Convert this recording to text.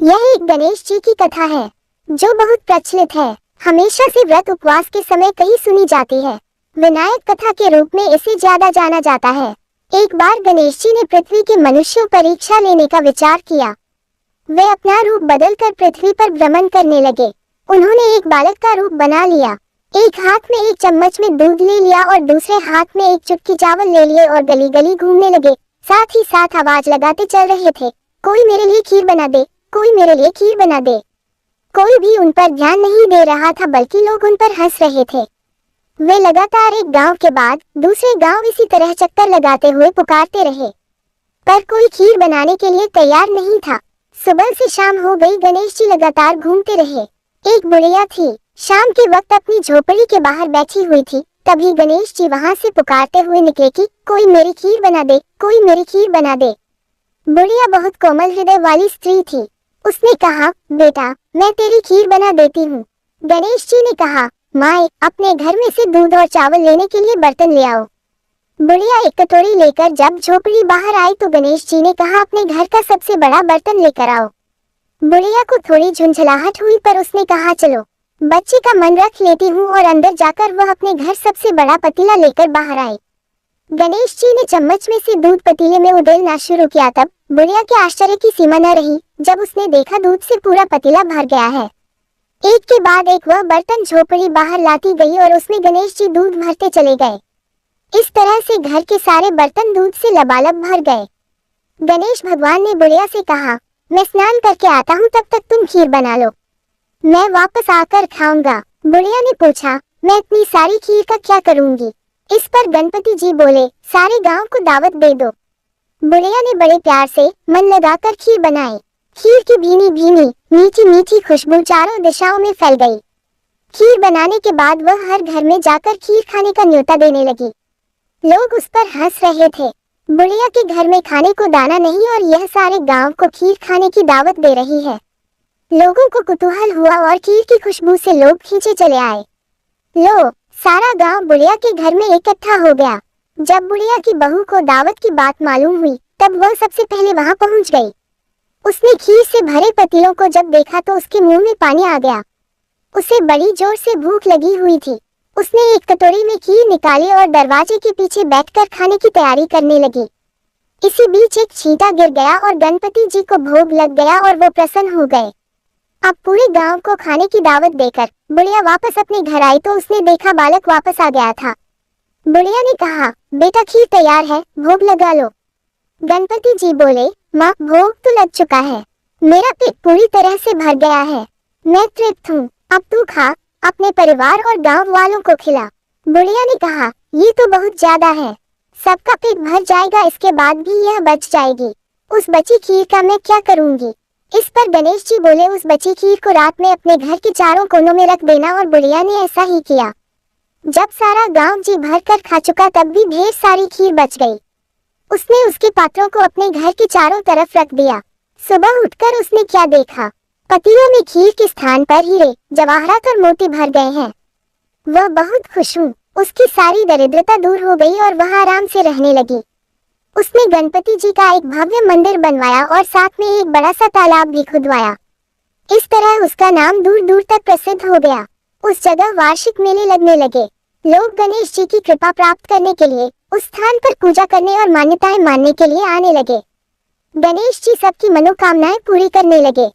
यह एक गणेश जी की कथा है जो बहुत प्रचलित है। हमेशा से व्रत उपवास के समय कहीं सुनी जाती है। विनायक कथा के रूप में इसे ज्यादा जाना जाता है। एक बार गणेश जी ने पृथ्वी के मनुष्यों परीक्षा लेने का विचार किया। वे अपना रूप बदलकर पृथ्वी पर भ्रमण करने लगे। उन्होंने एक बालक का रूप बना लिया। एक हाथ में एक चम्मच में दूध ले लिया और दूसरे हाथ में एक चुटकी चावल ले लिए और गली गली घूमने लगे। साथ ही साथ आवाज लगाते चल रहे थे, कोई मेरे लिए खीर बना दे, कोई मेरे लिए खीर बना दे। कोई भी उन पर ध्यान नहीं दे रहा था, बल्कि लोग उन पर हंस रहे थे। वे लगातार एक गांव के बाद दूसरे गांव इसी तरह चक्कर लगाते हुए पुकारते रहे, पर कोई खीर बनाने के लिए तैयार नहीं था। सुबह से शाम हो गई, गणेश जी लगातार घूमते रहे। एक बुढ़िया थी, शाम के वक्त अपनी झोपड़ी के बाहर बैठी हुई थी। तभी गणेश जी वहां से पुकारते हुए निकले कि कोई मेरी खीर बना दे, कोई मेरी खीर बना दे। बुढ़िया बहुत कोमल हृदय वाली स्त्री थी। उसने कहा, बेटा मैं तेरी खीर बना देती हूँ। गणेश जी ने कहा, माए अपने घर में से दूध और चावल लेने के लिए बर्तन ले आओ। बुढ़िया एक कटोरी लेकर जब झोपड़ी बाहर आई तो गणेश जी ने कहा, अपने घर का सबसे बड़ा बर्तन लेकर आओ। बुढ़िया को थोड़ी झुंझलाहट हुई, पर उसने कहा, चलो बच्चे का मन रख लेती हूँ, और अंदर जाकर वह अपने घर सबसे बड़ा पतीला लेकर बाहर आई। गणेश जी ने चम्मच में से दूध पतीले में उड़ेलना शुरू किया। तब बुढ़िया के आश्चर्य की सीमा न रही जब उसने देखा दूध से पूरा पतीला भर गया है। एक के बाद एक वह बर्तन झोपड़ी बाहर लाती गई और उसमें गणेश जी दूध भरते चले गए। इस तरह से घर के सारे बर्तन दूध से लबालब भर गए। गणेश भगवान ने बुढ़िया से कहा, मैं स्नान करके आता हूँ, तब तक तुम खीर बना लो, मैं वापस आकर खाऊंगा। बुढ़िया ने पूछा, मैं इतनी सारी खीर का क्या करूंगी? इस पर गणपति जी बोले, सारे गांव को दावत दे दो। बुढ़िया ने बड़े प्यार से मन लगाकर खीर बनाई। खीर की भीनी भीनी मीठी मीठी खुशबू चारों दिशाओं में फैल गई। खीर बनाने के बाद वह हर घर में जाकर खीर खाने का न्योता देने लगी। लोग उस पर हंस रहे थे। बुढ़िया के घर में खाने को दाना नहीं और यह सारे गांव को खीर खाने की दावत दे रही है। लोगों को कुतूहल हुआ और खीर की खुशबू से लोग खींचे चले आए। लो, सारा गांव बुढ़िया के घर में इकट्ठा हो गया। जब बुढ़िया की बहू को दावत की बात मालूम हुई, तब वह सबसे पहले वहां पहुंच गई। उसने खीर से भरे पतीलों को जब देखा तो उसके मुंह में पानी आ गया। उसे बड़ी जोर से भूख लगी हुई थी। उसने एक कटोरी में खीर निकाली और दरवाजे के पीछे बैठकर खाने की तैयारी करने लगी। इसी बीच एक छींटा गिर गया और गणपति जी को भोग लग गया और वो प्रसन्न हो गए। अब पूरे गांव को खाने की दावत देकर बुढ़िया वापस अपने घर आई तो उसने देखा बालक वापस आ गया था। बुढ़िया ने कहा, बेटा खीर तैयार है, भोग लगा लो। गणपति जी बोले, माँ भोग तो लग चुका है, मेरा पेट पूरी तरह से भर गया है, मैं तृप्त हूँ, अब तू खा, अपने परिवार और गांव वालों को खिला। बुढ़िया ने कहा, ये तो बहुत ज्यादा है, सबका पेट भर जाएगा, इसके बाद भी यह बच जाएगी, उस बची खीर का मैं क्या करूँगी? इस पर गणेश जी बोले, उस बची खीर को रात में अपने घर के चारों कोनों में रख देना। और बुढ़िया ने ऐसा ही किया। जब सारा गांव जी भर कर खा चुका तब भी ढेर सारी खीर बच गई। उसने उसके पात्रों को अपने घर के चारों तरफ रख दिया। सुबह उठकर उसने क्या देखा, पतीलों में खीर के स्थान पर हीरे जवाहरात और मोती भर गए हैं। वह बहुत खुश हुई, उसकी सारी दरिद्रता दूर हो गई और वह आराम से रहने लगी। उसने गणपति जी का एक भव्य मंदिर बनवाया और साथ में एक बड़ा सा तालाब भी खुदवाया। इस तरह उसका नाम दूर दूर तक प्रसिद्ध हो गया। उस जगह वार्षिक मेले लगने लगे। लोग गणेश जी की कृपा प्राप्त करने के लिए उस स्थान पर पूजा करने और मान्यताएं मानने के लिए आने लगे। गणेश जी सबकी मनोकामनाएं पूरी करने लगे।